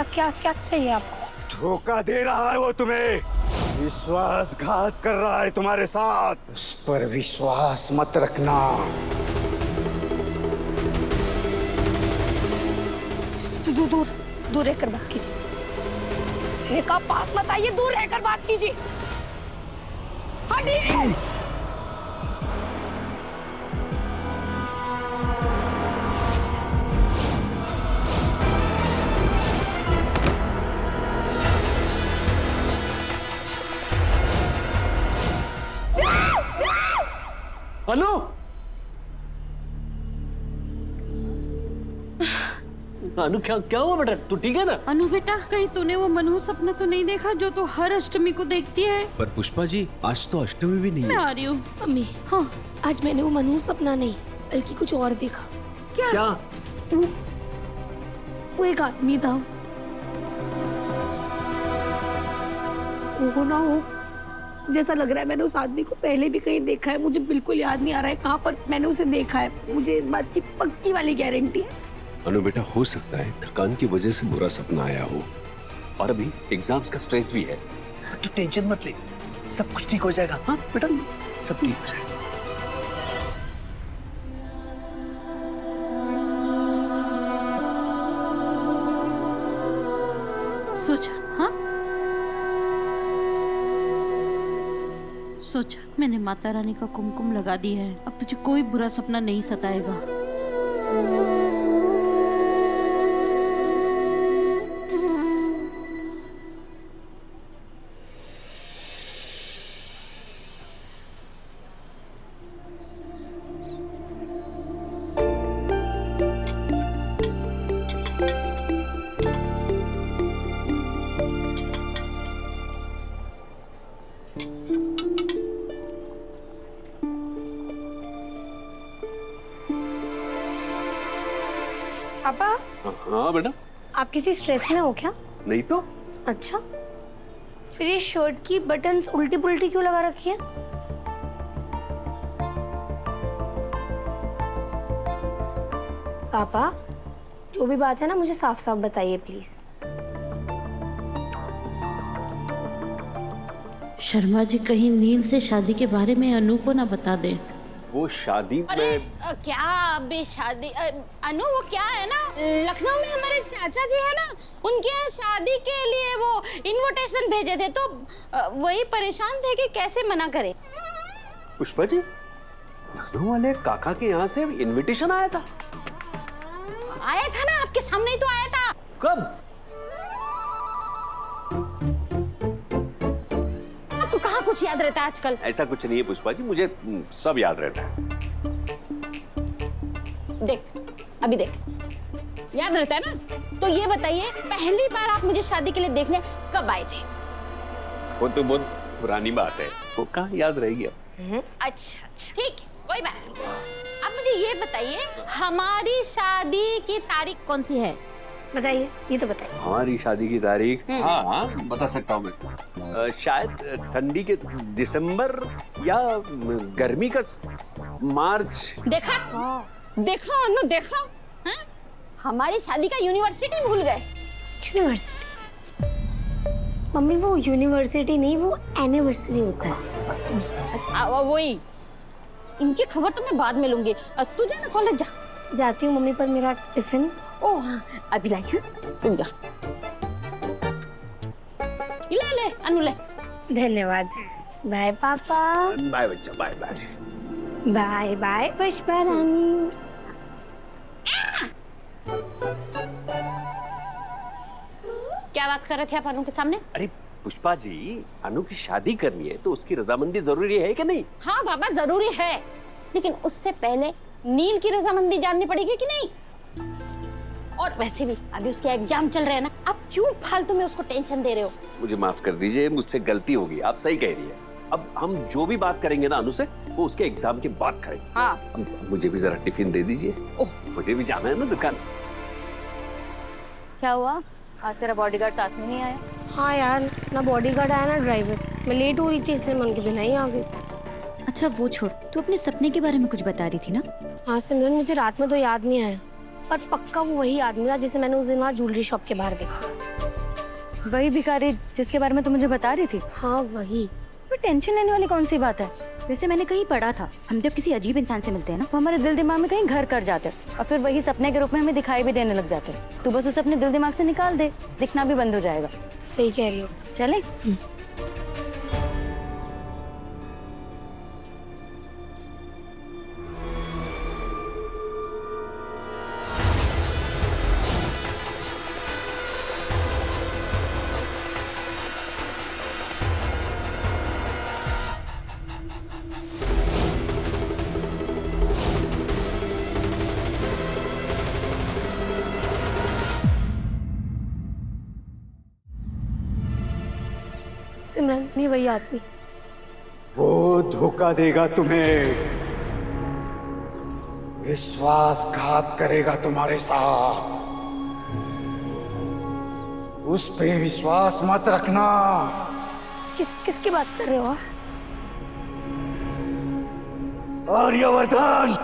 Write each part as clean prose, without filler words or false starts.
क्या क्या क्या चाहिए आपको? धोखा दे रहा है वो तुम्हें, विश्वासघात कर रहा है तुम्हारे साथ। उस पर विश्वास मत रखना। दूर दूर दूर रहकर बात कीजिए। मैंने कहा पास मत आइए, दूर रहकर बात कीजिए। हटिए। अनु, अनु क्या क्या हुआ बेटा? तू ठीक है ना? अनु बेटा, कहीं तूने वो मनहूस सपना तो नहीं देखा जो तू हर अष्टमी को देखती है? पर पुष्पा जी, आज तो अष्टमी भी नहीं मैं है। आ रही हूँ। मम्मी, हाँ, आज मैंने वो मनहूस सपना नहीं बल्कि कुछ और देखा। क्या? वो एक आदमी था, वो ना हो जैसा लग रहा है। मैंने उस आदमी को पहले भी कहीं देखा है, मुझे बिल्कुल याद नहीं आ रहा है कहाँ पर मैंने उसे देखा है। मुझे इस बात की पक्की वाली गारंटी है। अनु बेटा, हो सकता है थकान की वजह से बुरा सपना आया हो, और अभी एग्जाम्स का स्ट्रेस भी है। तू टेंशन मत ले, सब कुछ ठीक हो जाएगा। हाँ बेटा, सब ठीक हो जाएगा। सोच। हाँ, सोच, मैंने माता रानी का कुमकुम लगा दिया है। अब तुझे कोई बुरा सपना नहीं सताएगा। पापा, हाँ बेटा। आप किसी स्ट्रेस में हो क्या? नहीं तो। अच्छा, फिर ये शर्ट की बटन्स उल्टी पुल्टी क्यों लगा रखी है? पापा, जो भी बात है ना, मुझे साफ साफ बताइए प्लीज। शर्मा जी कहीं नील से शादी के बारे में अनु को ना बता दे। वो शादी अरे में क्या अभी शादी? अनु, वो क्या है ना, लखनऊ में हमारे चाचा जी है ना, उनके यहाँ शादी के लिए वो इनविटेशन भेजे थे, तो वही परेशान थे कि कैसे मना करे। पुष्पा जी, लखनऊ वाले काका के यहाँ से इनविटेशन आया था? आया था ना, आपके सामने ही तो आया था। कब? तो कहाँ कुछ याद रहता है आजकल? ऐसा कुछ नहीं है पुष्पा जी, मुझे सब याद रहता है। देख, अभी देख, याद रहता है ना? तो ये बताइए, पहली बार आप मुझे शादी के लिए देखने कब आए थे? वो तो बहुत पुरानी बात है, वो कहाँ याद रहेगी अब। अच्छा अच्छा, ठीक है, कोई बात नहीं। अब मुझे ये बताइए, हमारी शादी की तारीख कौन सी है? बताइए, ये तो बताइए। हमारी शादी की तारीख? हाँ, बता सकता हूँ मैं। शायद ठंडी के दिसंबर या गर्मी का मार्च। देखा? देखा अनु, देखा? हाँ? हमारी शादी का यूनिवर्सिटी भूल गए। यूनिवर्सिटी? मम्मी, वो यूनिवर्सिटी नहीं, वो एनिवर्सरी होता है। वही, इनकी खबर तो मैं बाद में लूंगी। तू जा ना कॉलेज जा। जाती हूँ मम्मी, पर मेरा टिफिन। ओह हाँ, अभी लाई। तुम जा, ले ले अनु, ले। धन्यवाद। बाय पापा। बाय बच्चा, bye bye. Bye bye Pushpa Rani. क्या बात कर रहे थे आप अनु के सामने? अरे पुष्पा जी, अनु की शादी करनी है तो उसकी रजामंदी जरूरी है कि नहीं? हाँ बाबा, जरूरी है, लेकिन उससे पहले नील की रजामंदी जाननी पड़ेगी कि नहीं? और वैसे भी अभी उसके एग्जाम चल रहे हैं ना, आप क्यों फालतू में उसको टेंशन दे रहे हो? मुझे माफ कर दीजिए, मुझसे गलती होगी, आप सही कह रही है। अब हम जो भी बात करेंगे ना अनु से, वो उसके एग्जाम के बाद करेंगे। हाँ। अब मुझे भी जरा टिफिन दे दीजिए। ओह, मुझे भी जाना है ना दुकान। क्या हुआ, आज तेरा बॉडीगार्ड साथ में नहीं आया? हाँ यार, ना बॉडीगार्ड आया ना ड्राइवर। मैं लेट हो रही थी इसलिए मैं उनके बिना ही आ गई। अच्छा वो छोड़, तू अपने सपने के बारे में कुछ बता रही थी ना? हाँ सिमरन, मुझे रात में तो याद नहीं आया, पर पक्का वो वही आदमी था जिसे मैंने उस दिन वहाँ ज्वेलरी शॉप के बाहर देखा। वही भिखारी जिसके बारे में तुम मुझे बता रही थी? हाँ वही। पर टेंशन लेने वाली कौन सी बात है? वैसे मैंने कहीं पढ़ा था, हम जब किसी अजीब इंसान से मिलते हैं ना, तो हमारे दिल दिमाग में कहीं घर कर जाते हैं और फिर वही सपने के रूप में हमें दिखाई भी देने लग जाते हैं। तू बस उसे अपने दिल दिमाग से निकाल दे, दिखना भी बंद हो जाएगा। सही कह रही हो। चले? सिमरन, नहीं वही आदमी। वो धोखा देगा तुम्हें, विश्वासघात करेगा तुम्हारे साथ। उस पे विश्वास मत रखना। किसकी बात कर रहे हो आप? आर्यवर्धन!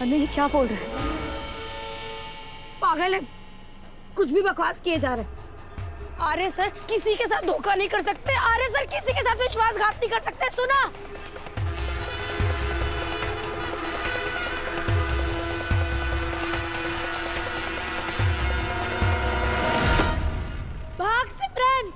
अरे ये क्या बोल रहा है? पागल है, कुछ भी बकवास किए जा रहे। आर्य सर किसी के साथ धोखा नहीं कर सकते। आर्य सर किसी के साथ विश्वासघात नहीं कर सकते। सुना? भाग सिमरन।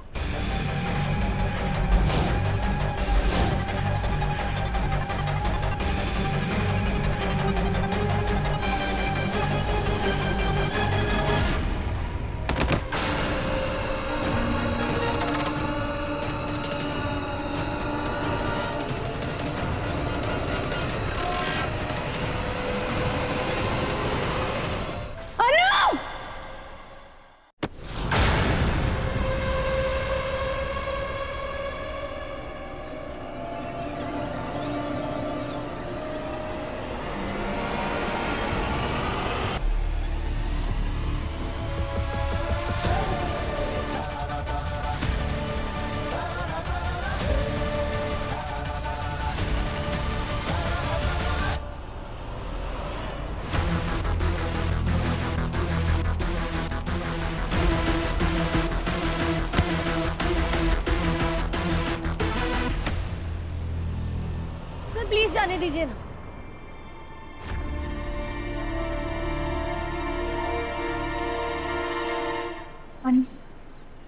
प्लीज जाने दीजिए ना।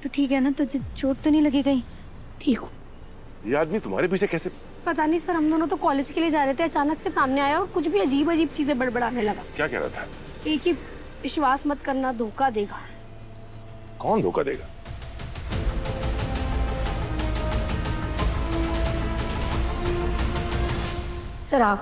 तो ठीक है ना? तुझे चोट तो नहीं लगी कहीं? ठीक हूँ। ये आदमी तुम्हारे पीछे कैसे? पता नहीं सर, हम दोनों तो कॉलेज के लिए जा रहे थे, अचानक से सामने आया और कुछ भी अजीब अजीब चीजें बड़बड़ाने लगा। क्या कह रहा था? एक ही, विश्वास मत करना, धोखा देगा। कौन धोखा देगा? सर आप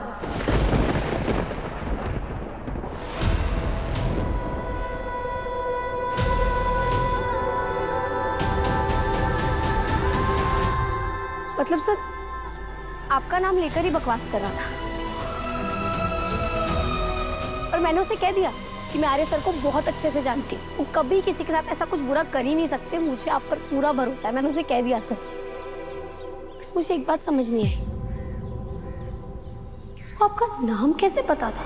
मतलब सर आपका नाम लेकर ही बकवास कर रहा था और मैंने उसे कह दिया कि मैं आर्य सर को बहुत अच्छे से जानती हूँ, वो कभी किसी के साथ ऐसा कुछ बुरा कर ही नहीं सकते, मुझे आप पर पूरा भरोसा है। मैंने उसे कह दिया सर। बस मुझे एक बात समझ नहीं आई, इसको आपका नाम कैसे पता था?